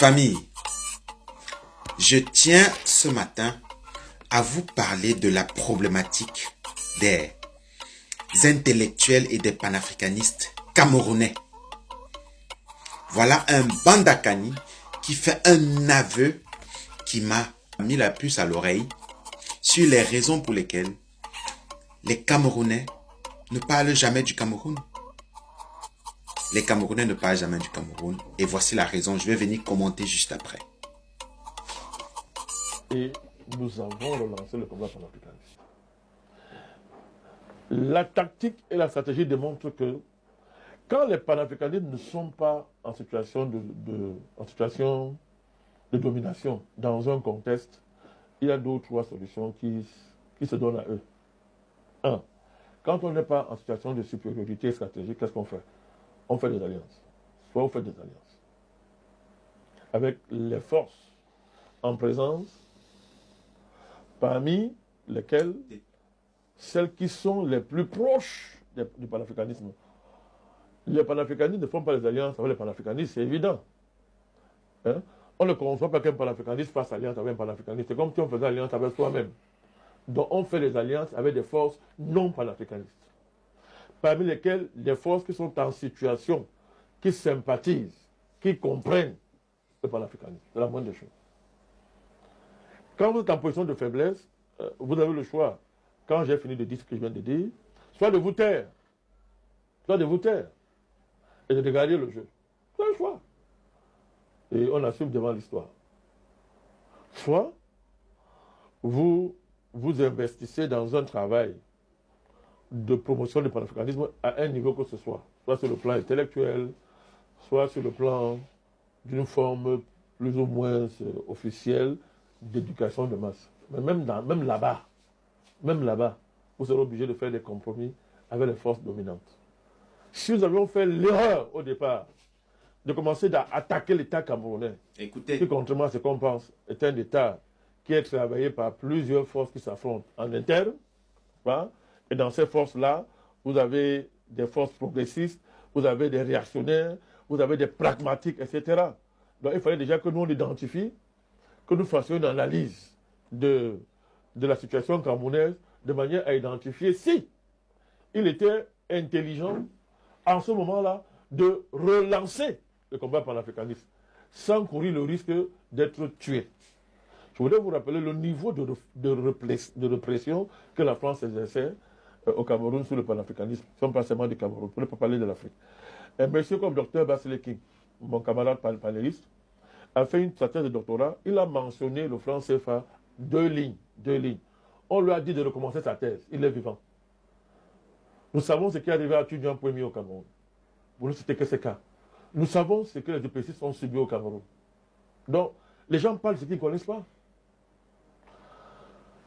Famille, je tiens ce matin à vous parler de la problématique des intellectuels et des panafricanistes camerounais. Voilà un Bandakani qui fait un aveu qui m'a mis la puce à l'oreille sur les raisons pour lesquelles les Camerounais ne parlent jamais du Cameroun. Les Camerounais ne parlent jamais du Cameroun. Et voici la raison. Je vais venir commenter juste après. Et nous avons relancé le combat panafricaniste. La tactique et la stratégie démontrent que quand les panafricanistes ne sont pas en situation de domination dans un contexte, il y a deux ou trois solutions qui se donnent à eux. Un, quand on n'est pas en situation de supériorité stratégique, qu'est-ce qu'on fait? On fait des alliances. Soit on fait des alliances avec les forces en présence, parmi lesquelles celles qui sont les plus proches du panafricanisme. Les panafricanistes ne font pas des alliances avec les panafricanistes, c'est évident. Hein? On ne conçoit pas qu'un panafricaniste fasse alliance avec un panafricaniste. C'est comme si on faisait alliance avec soi-même. Donc on fait des alliances avec des forces non panafricanistes, parmi lesquelles des forces qui sont en situation, qui sympathisent, qui comprennent le panafricanisme. C'est la moindre des choses. Quand vous êtes en position de faiblesse, vous avez le choix, quand j'ai fini de dire ce que je viens de dire, soit de vous taire, et de regarder le jeu. C'est un choix. Et on assume devant l'histoire. Soit vous investissez dans un travail de promotion du panafricanisme à un niveau que ce soit sur le plan intellectuel, soit sur le plan d'une forme plus ou moins officielle d'éducation de masse. Mais même là-bas, vous serez obligé de faire des compromis avec les forces dominantes. Si nous avions fait l'erreur au départ de commencer à attaquer l'État camerounais, qui contrairement à ce qu'on pense est un État qui est travaillé par plusieurs forces qui s'affrontent en interne, hein? Et dans ces forces-là, vous avez des forces progressistes, vous avez des réactionnaires, vous avez des pragmatiques, etc. Donc il fallait déjà que nous on identifie, que nous fassions une analyse de la situation camerounaise de manière à identifier si il était intelligent en ce moment-là de relancer le combat panafricaniste sans courir le risque d'être tué. Je voudrais vous rappeler le niveau de répression que la France exerçait au Cameroun sur le panafricanisme, sans pas seulement du Cameroun, pour ne pas parler de l'Afrique. Un monsieur comme Dr Baseleki, mon camarade panéliste, a fait une thèse de doctorat, il a mentionné le franc CFA, deux lignes. On lui a dit de recommencer sa thèse, il est vivant. Nous savons ce qui est arrivé à Tudjan Poemi au Cameroun. Vous ne citez que ce cas. Nous savons ce que les dépressifs ont subi au Cameroun. Donc, les gens parlent de ce qu'ils ne connaissent pas.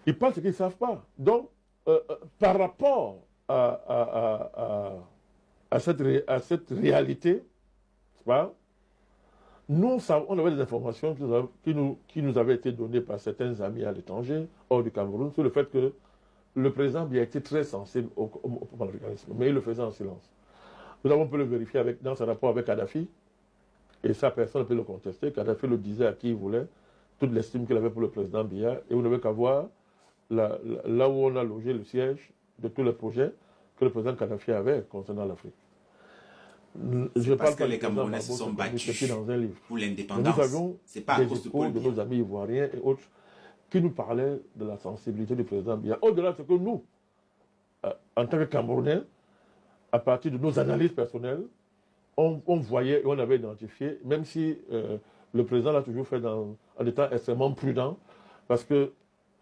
Ils parlent de ce qu'ils ne savent pas. Donc, par rapport à cette réalité, nous savons, on avait des informations qui nous avaient été données par certains amis à l'étranger, hors du Cameroun, sur le fait que le président Biya était très sensible au panafricanisme, mais il le faisait en silence. Nous avons pu le vérifier dans son rapport avec Kadhafi, et ça, personne ne peut le contester. Kadhafi le disait à qui il voulait, toute l'estime qu'il avait pour le président Biya, et vous n'avez qu'à voir là où on a logé le siège de tous les projets que le président Kadhafi avait concernant l'Afrique. Parce que les Camerounais se sont battus pour l'indépendance. Nous avions des échos de nos amis ivoiriens et autres qui nous parlaient de la sensibilité du président Biya. Au-delà de ce que nous, en tant que Camerounais, à partir de nos analyses personnelles, on voyait et on avait identifié, même si le président l'a toujours fait en étant extrêmement prudent, parce que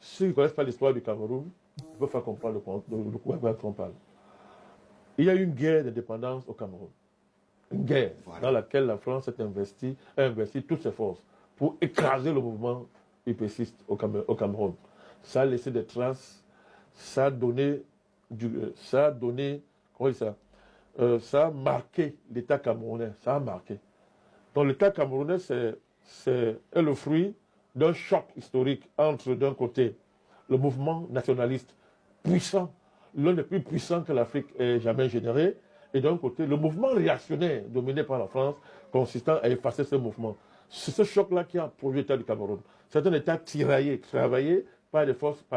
ceux qui ne connaissent pas l'histoire du Cameroun ne peuvent pas comprendre de quoi on parle. Il y a eu une guerre d'indépendance au Cameroun. Une guerre dans laquelle la France a investi toutes ses forces pour écraser le mouvement épéciste au Cameroun. Ça a laissé des traces, ça a marqué l'État camerounais, ça a marqué. Donc l'État camerounais, est le fruit d'un choc historique entre, d'un côté, le mouvement nationaliste puissant, l'un des plus puissants que l'Afrique ait jamais généré, et d'un côté, le mouvement réactionnaire dominé par la France, consistant à effacer ce mouvement. C'est ce choc-là qui a produit l'État du Cameroun. C'est un État tiraillé, travaillé par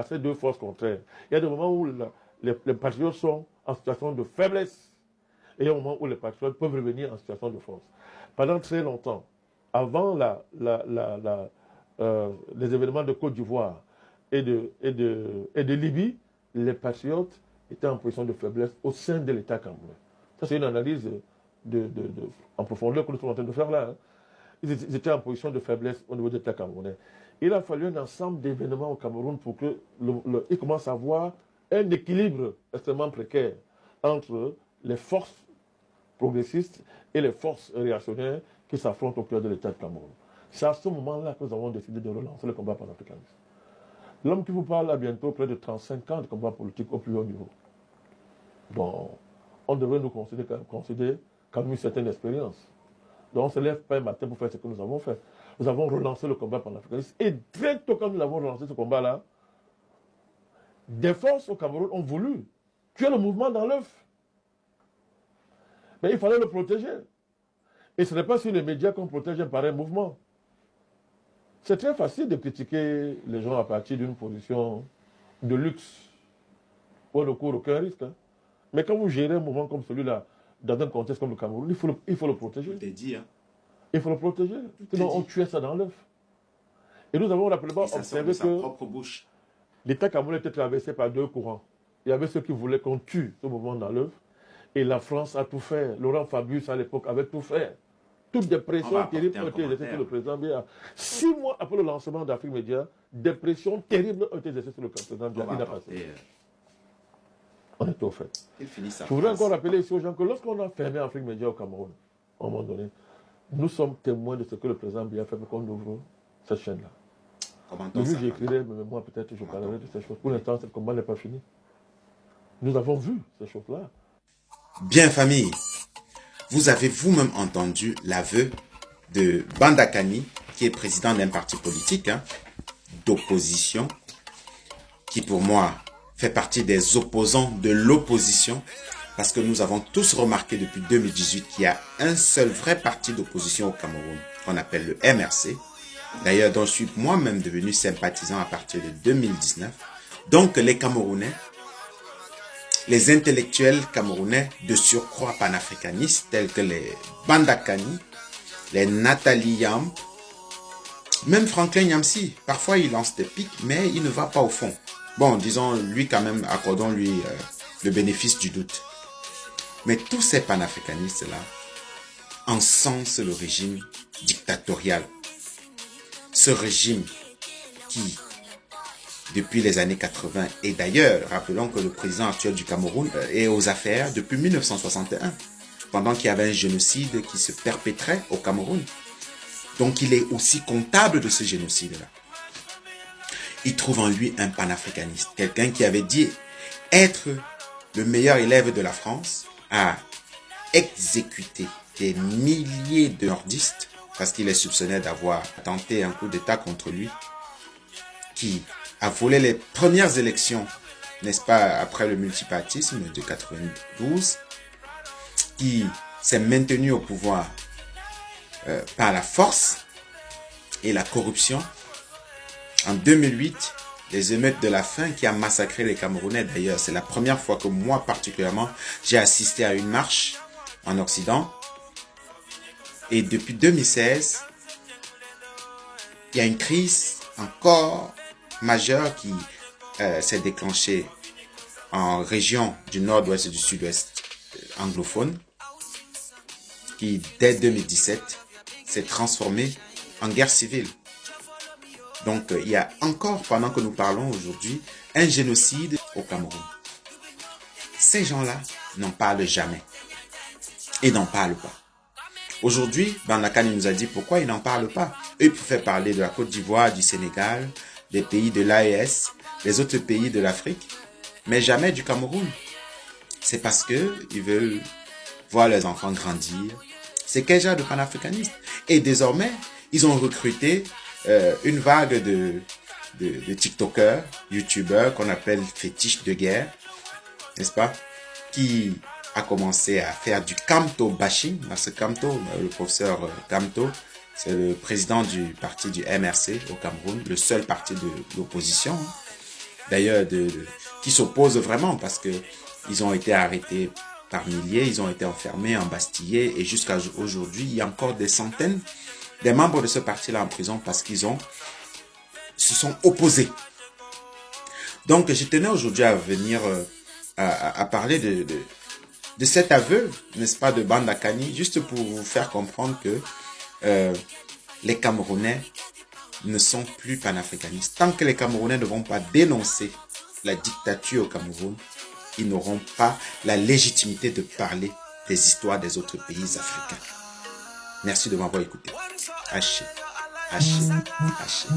ces deux forces contraires. Il y a des moments où les patriotes sont en situation de faiblesse et il y a des moments où les patriotes peuvent revenir en situation de force. Pendant très longtemps, avant les événements de Côte d'Ivoire et de Libye, les patriotes étaient en position de faiblesse au sein de l'État camerounais. Ça, c'est une analyse en profondeur que nous sommes en train de faire là. Hein. Ils étaient en position de faiblesse au niveau de l'État camerounais. Il a fallu un ensemble d'événements au Cameroun pour qu'ils commencent à avoir un équilibre extrêmement précaire entre les forces progressistes et les forces réactionnaires qui s'affrontent au cœur de l'État du Cameroun. C'est à ce moment-là que nous avons décidé de relancer le combat panafricaniste. L'homme qui vous parle a bientôt près de 35 ans de combat politique au plus haut niveau. Bon, on devrait nous considérer comme une certaine expérience. Donc on ne se lève pas un matin pour faire ce que nous avons fait. Nous avons relancé le combat panafricaniste. Et très tôt quand nous avons relancé ce combat-là, des forces au Cameroun ont voulu tuer le mouvement dans l'œuf. Mais il fallait le protéger. Et ce n'est pas sur les médias qu'on protège un pareil mouvement. C'est très facile de critiquer les gens à partir d'une position de luxe où on ne court aucun risque. Hein. Mais quand vous gérez un mouvement comme celui-là, dans un contexte comme le Cameroun, il faut le protéger. Tout est dit, hein. Il faut le protéger. Sinon, on tuait ça dans l'œuf. Et nous avons rapidement observé que l'État camerounais était traversé par deux courants. Il y avait ceux qui voulaient qu'on tue ce mouvement dans l'œuf. Et la France a tout fait. Laurent Fabius, à l'époque, avait tout fait. Toutes des pressions terribles ont été exercées sur le président Biya. 6 mois après le lancement d'Afrique Média, des pressions terribles ont été exercées sur le président Biya. Il n'a pas fait. On est au fait. Je voudrais encore rappeler ici aux gens que lorsqu'on a fermé Afrique Média au Cameroun, à un moment donné, nous sommes témoins de ce que le président Biya fait pour qu'on ouvre cette chaîne-là. Lui, j'écrirai mes mémoires, peut-être je parlerai de ces choses. Pour l'instant, ce combat n'est pas fini. Nous avons vu ces choses-là. Bien, famille, vous avez vous-même entendu l'aveu de Bandakani, qui est président d'un parti politique d'opposition, qui pour moi fait partie des opposants de l'opposition, parce que nous avons tous remarqué depuis 2018 qu'il y a un seul vrai parti d'opposition au Cameroun, qu'on appelle le MRC, d'ailleurs dont je suis moi-même devenu sympathisant à partir de 2019. Donc les Camerounais, les intellectuels camerounais de surcroît panafricanistes tels que les Bandakani, les Nathalie Yamb, même Franklin Nyamsi, parfois il lance des pics, mais il ne va pas au fond. Bon, disons, lui quand même, accordons-lui le bénéfice du doute. Mais tous ces panafricanistes-là encensent le régime dictatorial. Ce régime qui, depuis les années 80, et d'ailleurs, rappelons que le président actuel du Cameroun est aux affaires depuis 1961, pendant qu'il y avait un génocide qui se perpétrait au Cameroun. Donc il est aussi comptable de ce génocide-là. Il trouve en lui un panafricaniste, quelqu'un qui avait dit être le meilleur élève de la France, a exécuté des milliers de nordistes, parce qu'il est soupçonné d'avoir tenté un coup d'État contre lui, qui a volé les premières élections, n'est-ce pas, après le multipartisme de 92, qui s'est maintenu au pouvoir par la force et la corruption. En 2008, les émeutes de la faim qui a massacré les Camerounais. D'ailleurs, c'est la première fois que moi particulièrement, j'ai assisté à une marche en Occident. Et depuis 2016, il y a une crise encore majeure qui s'est déclenchée en région du nord-ouest et du sud-ouest anglophone, qui dès 2017 s'est transformée en guerre civile. Donc, il y a encore, pendant que nous parlons aujourd'hui, un génocide au Cameroun. Ces gens-là n'en parlent jamais. Ils n'en parlent pas. Aujourd'hui, Bandakani nous a dit pourquoi ils n'en parlent pas. Eux, ils préfèrent parler de la Côte d'Ivoire, du Sénégal, des pays de l'AES, des autres pays de l'Afrique, mais jamais du Cameroun. C'est parce qu'ils veulent voir leurs enfants grandir. C'est quel genre de panafricanistes? Et désormais, ils ont recruté une vague de TikTokers, YouTubeurs qu'on appelle fétiches de guerre, n'est-ce pas, qui a commencé à faire du Kamto bashing, parce que Kamto, le professeur Kamto, C'est le président du parti du MRC au Cameroun, le seul parti de l'opposition, d'ailleurs, qui s'oppose vraiment parce que ils ont été arrêtés par milliers, ils ont été enfermés, embastillés, et jusqu'à aujourd'hui, il y a encore des centaines des membres de ce parti-là en prison parce qu'ils se sont opposés. Donc, je tenais aujourd'hui à venir à parler de cet aveu, n'est-ce pas, de Banda Kani, juste pour vous faire comprendre que les Camerounais ne sont plus panafricanistes. Tant que les Camerounais ne vont pas dénoncer la dictature au Cameroun, ils n'auront pas la légitimité de parler des histoires des autres pays africains. Merci de m'avoir écouté. Haché, haché, haché.